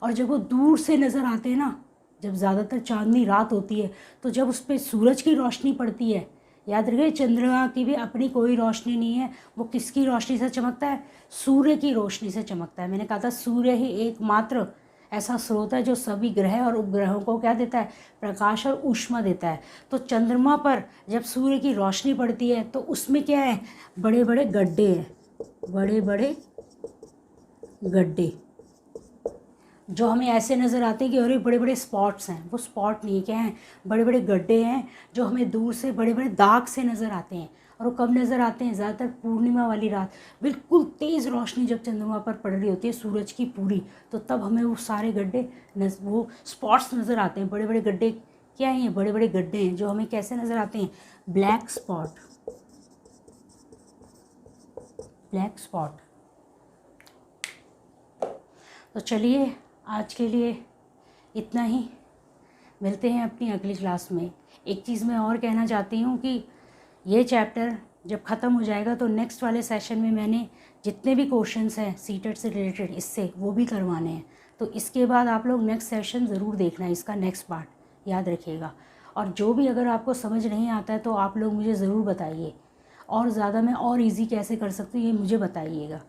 और जब वो दूर से नज़र आते हैं ना, जब ज़्यादातर चांदनी रात होती है तो जब उस पर सूरज की रोशनी पड़ती है, याद रखिए चंद्रमा की भी अपनी कोई रोशनी नहीं है, वो किसकी रोशनी से चमकता है, सूर्य की रोशनी से चमकता है। मैंने कहा था सूर्य ही एकमात्र ऐसा स्रोत है जो सभी ग्रह और उपग्रहों को क्या देता है, प्रकाश और ऊष्मा देता है। तो चंद्रमा पर जब सूर्य की रोशनी पड़ती है तो उसमें क्या है, बड़े बड़े गड्ढे हैं, बड़े बड़े गड्ढे जो हमें ऐसे नज़र आते हैं कि अरे बड़े बड़े स्पॉट्स हैं। वो स्पॉट नहीं, क्या हैं, बड़े बड़े गड्ढे हैं जो हमें दूर से बड़े बड़े दाग से नज़र आते हैं। और वो कब नज़र आते हैं, ज़्यादातर पूर्णिमा वाली रात, बिल्कुल तेज़ रोशनी जब चंद्रमा पर पड़ रही होती है सूरज की पूरी, तो तब हमें वो सारे गड्ढे वो स्पॉट्स नज़र आते हैं। बड़े बड़े गड्ढे क्या हैं, ये बड़े बड़े गड्ढे हैं जो हमें कैसे नज़र आते हैं, ब्लैक स्पॉट, ब्लैक स्पॉट। तो चलिए आज के लिए इतना ही, मिलते हैं अपनी अगली क्लास में। एक चीज़ मैं और कहना चाहती हूँ कि ये चैप्टर जब ख़त्म हो जाएगा तो नेक्स्ट वाले सेशन में मैंने जितने भी क्वेश्चंस हैं सीटेट से रिलेटेड इससे वो भी करवाने हैं। तो इसके बाद आप लोग नेक्स्ट सेशन ज़रूर देखना है, इसका नेक्स्ट पार्ट याद रखिएगा। और जो भी अगर आपको समझ नहीं आता है तो आप लोग मुझे ज़रूर बताइए, और ज़्यादा मैं और ईज़ी कैसे कर सकती हूँ ये मुझे बताइएगा,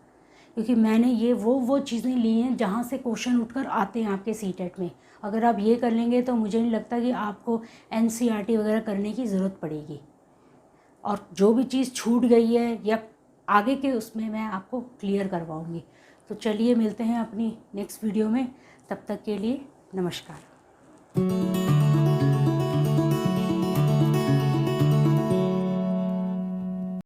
क्योंकि मैंने ये वो चीज़ें ली हैं जहाँ से क्वेश्चन उठकर आते हैं आपके सीटेट में। अगर आप ये कर लेंगे तो मुझे नहीं लगता कि आपको एनसीईआरटी वगैरह करने की ज़रूरत पड़ेगी। और जो भी चीज़ छूट गई है या आगे के उसमें मैं आपको क्लियर करवाऊँगी। तो चलिए मिलते हैं अपनी नेक्स्ट वीडियो में, तब तक के लिए नमस्कार।